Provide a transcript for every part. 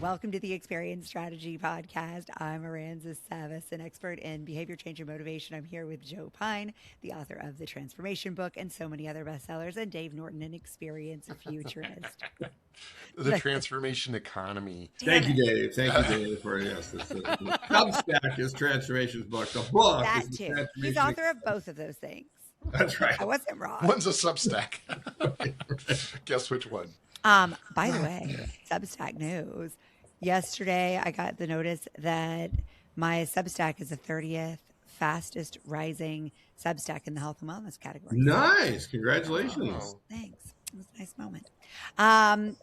Welcome to the Experience Strategy Podcast. I'm Aransas Savas, an expert in behavior change and motivation. I'm here with Joe Pine, the author of The Transformation Book and so many other bestsellers, and Dave Norton, an experience futurist. The transformation economy. Thank you, Dave. Thank you, Dave, for the Substack is Transformation's book. The book That is the too. Transformation. He's author of both of those things. That's right. I wasn't wrong. One's a Substack. Guess which one? By the way, Substack news. Yesterday, I got the notice that my Substack is the 30th fastest rising Substack in the health and wellness category. Nice. Congratulations. Thanks. It was a nice moment. And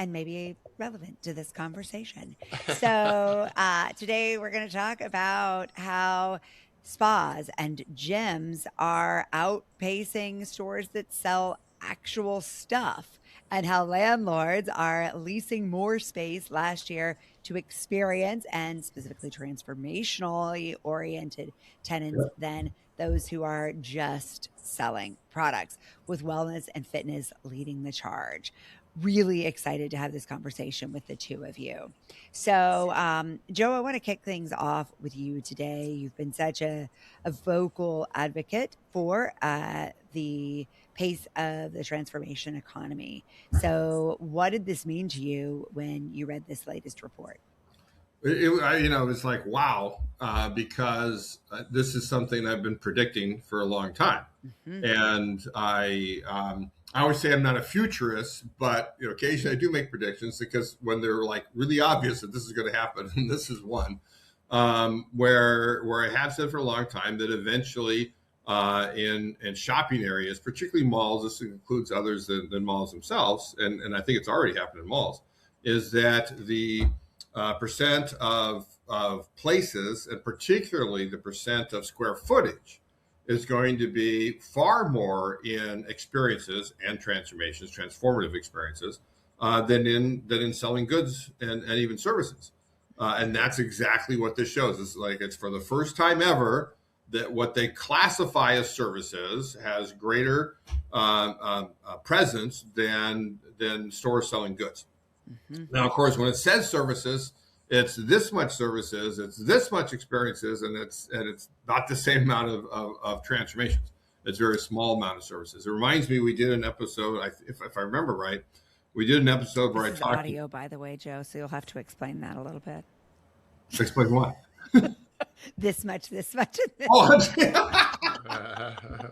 maybe relevant to this conversation. So today we're going to talk about how spas and gyms are outpacing stores that sell actual stuff, and how landlords are leasing more space last year to experience and specifically transformationally oriented tenants than those who are just selling products, with wellness and fitness leading the charge. Really excited to have this conversation with the two of you. So, Joe, I want to kick things off with you today. You've been such a vocal advocate for the pace of the transformation economy. So what did this mean to you when you read this latest report? It was like, wow, because this is something I've been predicting for a long time. Mm-hmm. And I always say I'm not a futurist, but occasionally I do make predictions because when they're like really obvious that this is going to happen, and this is one where I have said for a long time that eventually in shopping areas, particularly malls, this includes others than malls themselves, and I think it's already happened in malls, is that the percent of places, and particularly the percent of square footage, is going to be far more in experiences and transformations, transformative experiences, than in selling goods and even services. And that's exactly what this shows. It's for the first time ever that what they classify as services has greater presence than stores selling goods. Mm-hmm. Now, of course, when it says services, it's this much services, it's this much experiences, and it's not the same amount of transformations. It's a very small amount of services. It reminds me, we did an episode, if I remember right, we did an episode where I talked. Audio, by the way, Joe, so you'll have to explain that a little bit. Explain what? This much. And this.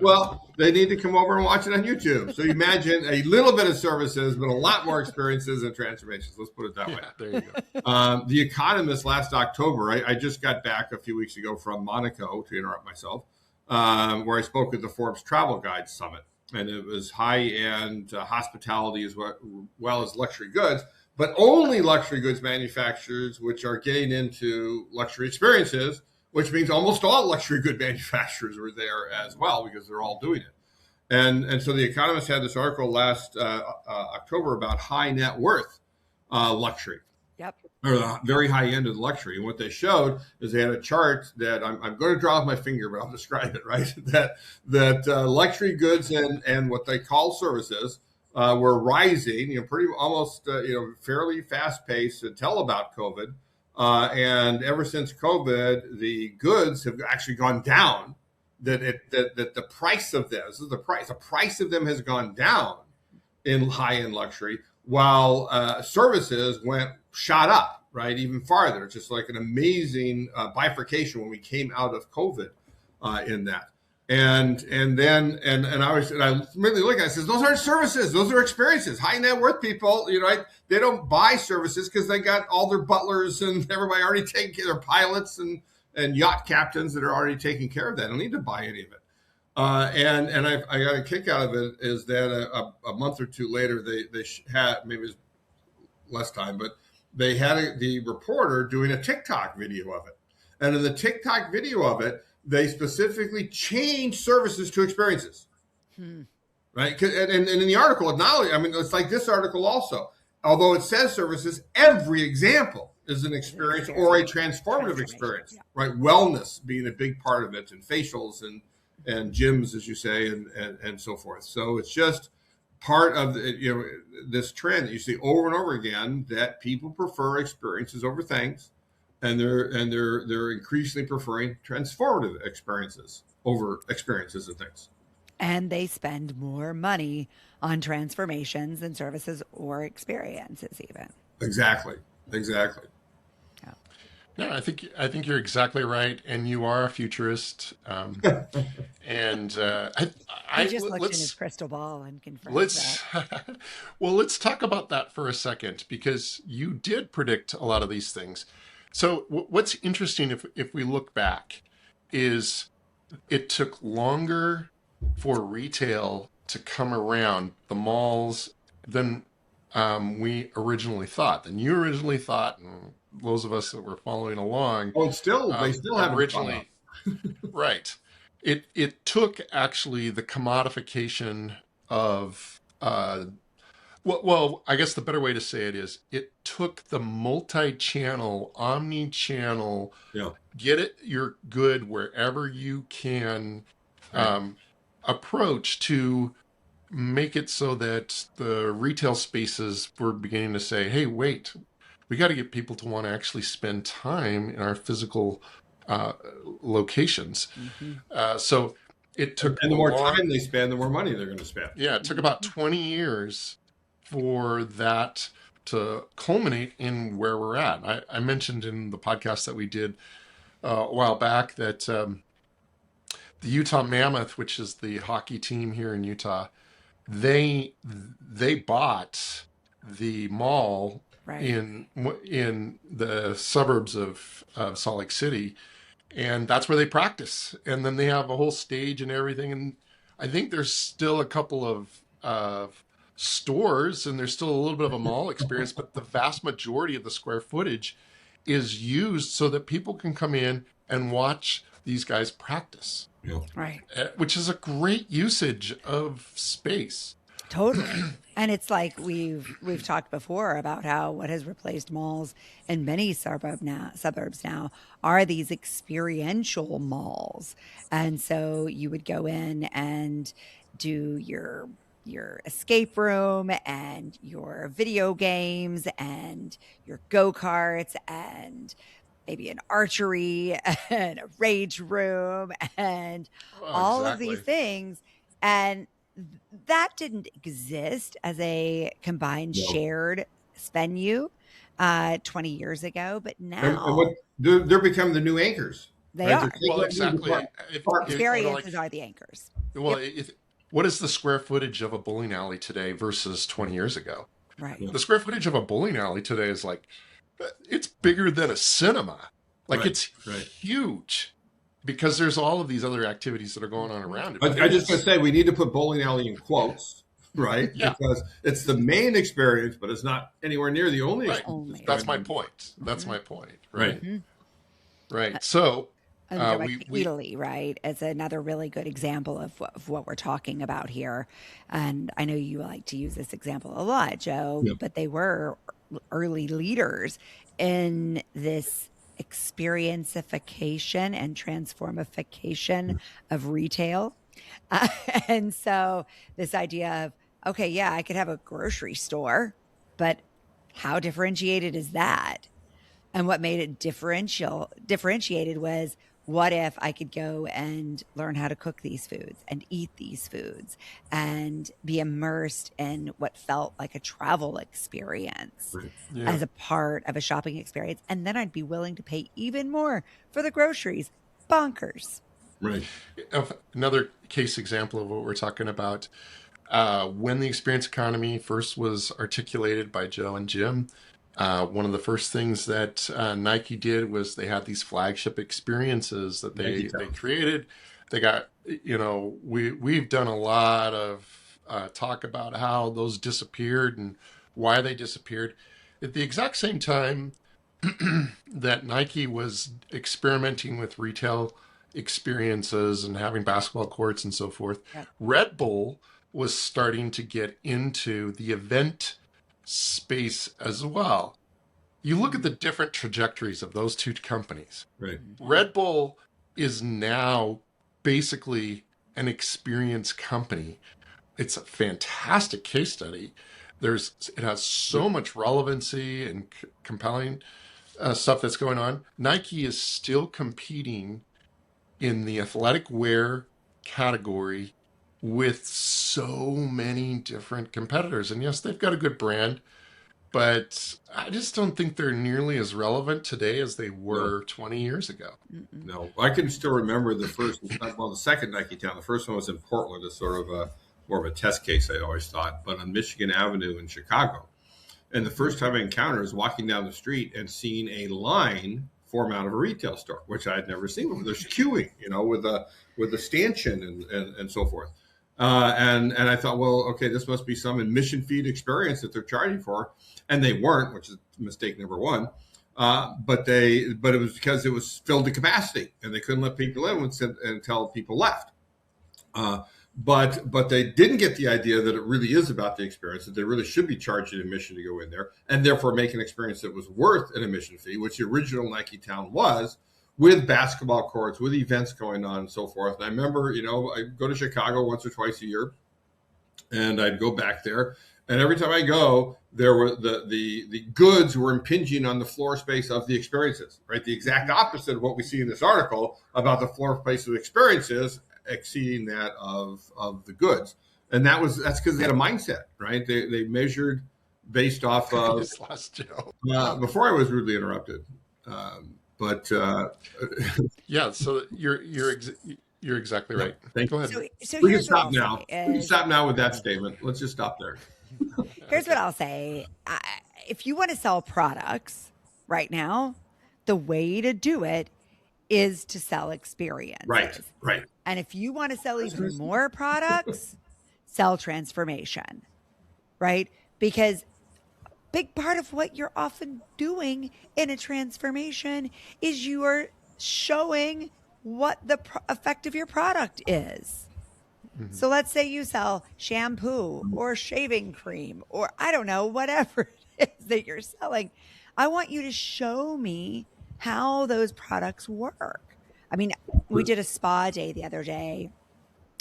Well, they need to come over and watch it on YouTube. So imagine a little bit of services, but a lot more experiences and transformations. Let's put it that way. There you go. The Economist last October, I just got back a few weeks ago from Monaco, to interrupt myself, where I spoke at the Forbes Travel Guide Summit. And it was high-end hospitality as well as luxury goods, but only luxury goods manufacturers which are getting into luxury experiences, which means almost all luxury good manufacturers were there as well because they're all doing it. And so The Economist had this article last October about high net worth luxury. Yep. Or the very high end of the luxury. And what they showed is they had a chart that I'm going to draw with my finger, but I'll describe it, right? that luxury goods and what they call services were rising, pretty almost, fairly fast paced until about COVID. And ever since COVID, the goods have actually gone down. That the price of them, this is the price of them has gone down in high-end luxury, while services shot up, right, even farther. It's just like an amazing bifurcation when we came out of COVID in that. And I really look at it and says, those aren't services, those are experiences. High net worth people, they don't buy services because they got all their butlers and everybody already taking care of their pilots and yacht captains that are already taking care of that. They don't need to buy any of it. And I got a kick out of it is that a month or two later, they had, maybe it was less time, but they had the reporter doing a TikTok video of it. And in the TikTok video of it, they specifically changed services to experiences, right? And in the article, it's like this article also. Although it says services, every example is an experience or a transformative experience, right? Wellness being a big part of it, and facials and gyms, as you say, and so forth. So it's just part of this trend that you see over and over again, that people prefer experiences over things, and they're increasingly preferring transformative experiences over experiences and things. And they spend more money on transformations and services or experiences even. Exactly. Yeah. No, I think you're exactly right, and you are a futurist. And He just looked in his let's crystal ball and confirmed let's that. well, let's talk about that for a second, because you did predict a lot of these things. So what's interesting, if we look back, is it took longer for retail to come around the malls than we originally thought, than you originally thought, and those of us that were following along Oh, they still haven't caught up. originally. Right. It took actually the commodification of well, I guess the better way to say it is it took the multi-channel, omni-channel, Yeah. get it your good wherever you can approach to make it so that the retail spaces were beginning to say, hey, wait, we got to get people to want to actually spend time in our physical locations. So it took And the more time they spend, the more money they're going to spend. Yeah, it took about 20 years for that to culminate in where we're at. I mentioned in the podcast that we did a while back that the Utah Mammoth, which is the hockey team here in Utah, they bought the mall in the suburbs of Salt Lake City, and that's where they practice. And then they have a whole stage and everything. And I think there's still a couple of stores, and there's still a little bit of a mall experience, but the vast majority of the square footage is used so that people can come in and watch these guys practice. Yeah. Right. Which is a great usage of space. Totally. And it's like we've talked before about how what has replaced malls in many suburbs now are these experiential malls. And so you would go in and do your escape room and your video games and your go-karts and maybe an archery and a rage room and all of these things. And that didn't exist as a combined shared venue 20 years ago, but now they're becoming the new anchors. They are. Well, exactly. Experiences are the anchors. Well, what is the square footage of a bowling alley today versus 20 years ago? Right. The square footage of a bowling alley today is like, it's bigger than a cinema. Like it's huge. Because there's all of these other activities that are going on around it. I just going to say, we need to put bowling alley in quotes, right? Yeah. Because it's the main experience, but it's not anywhere near the only experience. That's my point. That's my point. Right. Mm-hmm. Right. So Italy, right, is another really good example of what we're talking about here. And I know you like to use this example a lot, Joe, but they were early leaders in this experiencification and transformification of retail. And so this idea of, okay, yeah, I could have a grocery store, but how differentiated is that? And what made it differentiated was, what if I could go and learn how to cook these foods and eat these foods and be immersed in what felt like a travel experience as a part of a shopping experience. And then I'd be willing to pay even more for the groceries. Bonkers. Right. Another case example of what we're talking about, when the experience economy first was articulated by Joe and Jim, one of the first things that Nike did was they had these flagship experiences that they created. They got, we've done a lot of talk about how those disappeared and why they disappeared. At the exact same time that Nike was experimenting with retail experiences and having basketball courts and so forth, Red Bull was starting to get into the event space as well. You look at the different trajectories of those two companies. Right. Red Bull is now basically an experience company it's a fantastic case study. It has so much relevancy and compelling stuff that's going on. Nike is still competing in the athletic wear category with so many different competitors. And yes, they've got a good brand, but I just don't think they're nearly as relevant today as they were 20 years ago. No, I can still remember the second Nike Town. The first one was in Portland. It's sort of more of a test case, I always thought, but on Michigan Avenue in Chicago. And the first time I encountered was walking down the street and seeing a line form out of a retail store, which I had never seen before. There's queuing, with the stanchion and so forth. And I thought, well, okay, this must be some admission fee experience that they're charging for, and they weren't, which is mistake number one. But it was because it was filled to capacity, and they couldn't let people in until people left. But they didn't get the idea that it really is about the experience, that they really should be charged an admission to go in there, and therefore make an experience that was worth an admission fee, which the original Nike Town was, with basketball courts, with events going on and so forth. And I remember, I go to Chicago once or twice a year, and I'd go back there. And every time I go, there were the goods were impinging on the floor space of the experiences, right? The exact opposite of what we see in this article about the floor space of experiences exceeding that of the goods. And that's because they had a mindset, right? They measured based off of before I was rudely interrupted. Yeah, so you're exactly right. Thank you. Go ahead. So we can stop now. We can stop now with that statement. Let's just stop there. Here's what I'll say. If you want to sell products right now, the way to do it is to sell experience. Right. And if you want to sell even more products, sell transformation, right? Because a big part of what you're often doing in a transformation is you are showing what the effect of your product is. Mm-hmm. So let's say you sell shampoo or shaving cream or I don't know, whatever it is that you're selling. I want you to show me how those products work. I mean, we did a spa day the other day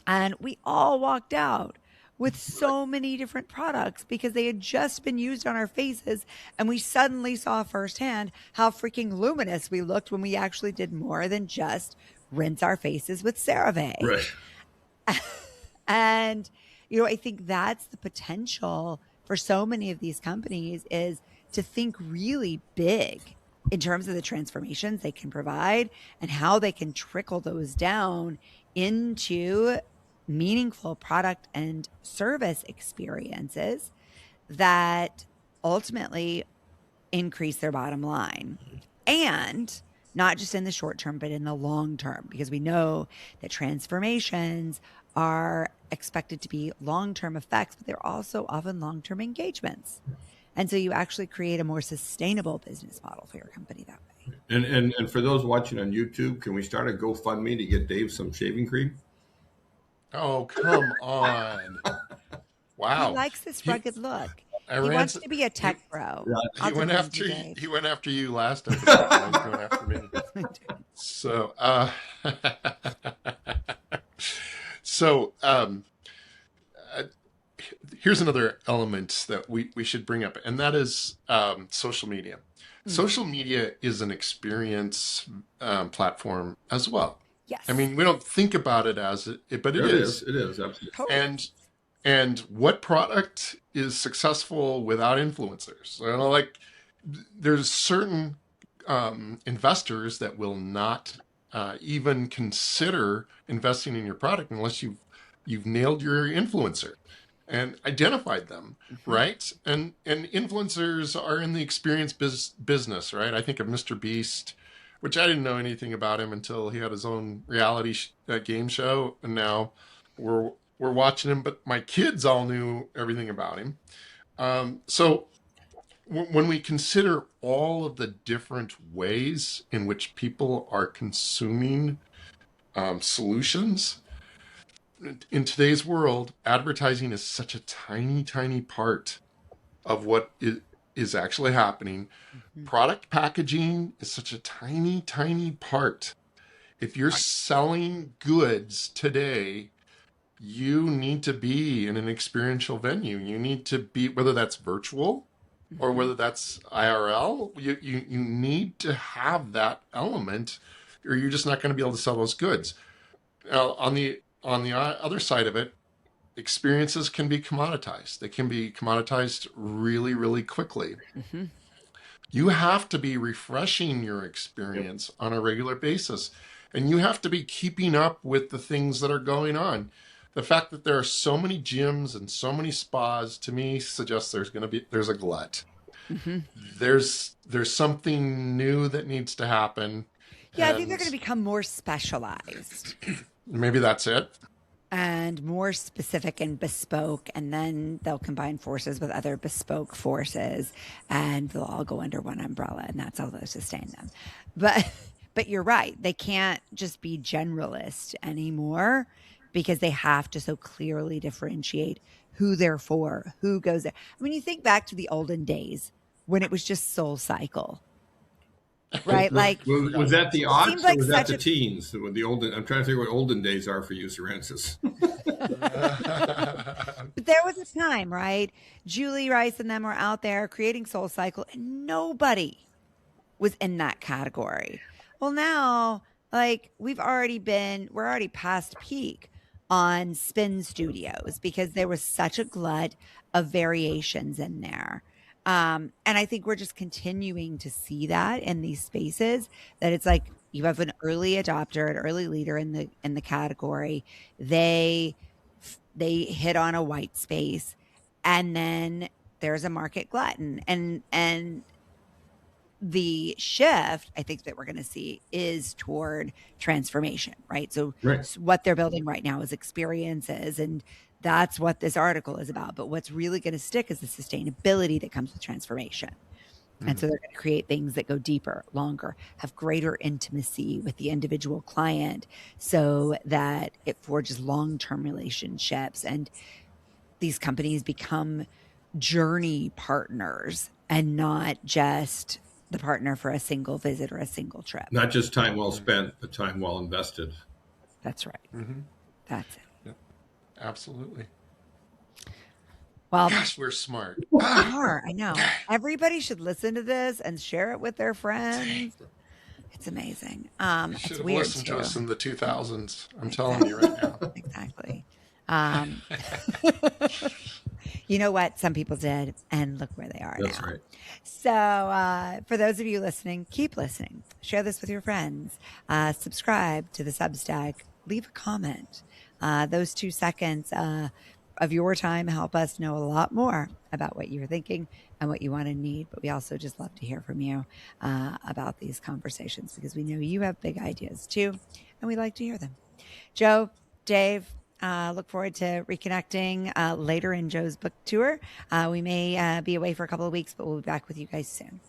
and we all walked out with so many different products because they had just been used on our faces. And we suddenly saw firsthand how freaking luminous we looked when we actually did more than just rinse our faces with CeraVe. Right. And, I think that's the potential for so many of these companies is to think really big in terms of the transformations they can provide and how they can trickle those down into meaningful product and service experiences that ultimately increase their bottom line. And not just in the short term, but in the long term, because we know that transformations are expected to be long-term effects, but they're also often long-term engagements. And so you actually create a more sustainable business model for your company that way. And for those watching on YouTube, can we start a GoFundMe to get Dave some shaving cream? Oh, come on. Wow. He likes this rugged look. He wants to be a tech bro. He went after you last episode. Now he's going after me. So, here's another element that we should bring up, and that is social media. Mm. Social media is an experience platform as well. Yes. I mean, we don't think about it as it, but it is. It is, absolutely. Totally. And what product is successful without influencers? There's certain investors that will not even consider investing in your product unless you've nailed your influencer and identified them, mm-hmm. right? And influencers are in the experience business, right? I think of Mr. Beast, which I didn't know anything about him until he had his own reality game show, and now we're watching him. But my kids all knew everything about him. So when we consider all of the different ways in which people are consuming solutions, in today's world, advertising is such a tiny, tiny part of what is actually happening. Mm-hmm. Product packaging is such a tiny, tiny part. If you're selling goods today, you need to be in an experiential venue. You need to be, whether that's virtual or Mhm. whether that's IRL, you need to have that element, or you're just not going to be able to sell those goods. Now, on the other side of it, experiences can be commoditized. They can be commoditized really, really quickly. Mhm. You have to be refreshing your Yep. experience on a regular basis, and you have to be keeping up with the things that are going on. The fact that there are so many gyms and so many spas, to me, suggests there's a glut. Mhm. There's something new that needs to happen, Yeah, I think they're and going to become more specialized maybe that's it. and more specific and bespoke, and then they'll combine forces with other bespoke forces, and they'll all go under one umbrella, and that's how they'll sustain them. But but you're right, they can't just be generalist anymore because they have to so clearly differentiate who they're for, who goes there. I mean, you think back to the olden days when it was just Soul Cycle, right? Like Was that the it seemed aughts or like was that such the a teens? With the olden, I'm trying to think what olden days are for you, Aransas. But there was a time, right? Julie Rice and them were out there creating Soul Cycle, and nobody was in that category. Well, now, like we're already past peak on spin studios because there was such a glut of variations in there. And I think we're just continuing to see that in these spaces that it's like you have an early adopter, an early leader in the category. They they hit on a white space, and then there's a market glutton, and the shift I think that we're going to see is toward transformation, right? So, Right. so what they're building right now is experiences, and that's what this article is about. But what's really going to stick is the sustainability that comes with transformation. And so they're going to create things that go deeper, longer, have greater intimacy with the individual client so that it forges long-term relationships, and these companies become journey partners and not just the partner for a single visit or a single trip. Not just time well spent, but time well invested. That's right. Mm-hmm. That's it. Yep. Absolutely. Well, Gosh, we're smart. we are. I know. Everybody should listen to this and share it with their friends. It's amazing. You should It's have weird listened to too. us in the 2000s. I'm telling you Exactly. right now. Exactly. Um, you know what? Some people did, and look where they are That's now. right. So, for those of you listening, keep listening. Share this with your friends. Subscribe to the Substack. Leave a comment. Those 2 seconds of your time help us know a lot more about what you're thinking and what you want and need. But we also just love to hear from you about these conversations because we know you have big ideas too, and we like to hear them. Joe, Dave, look forward to reconnecting later in Joe's book tour. We may be away for a couple of weeks, but we'll be back with you guys soon.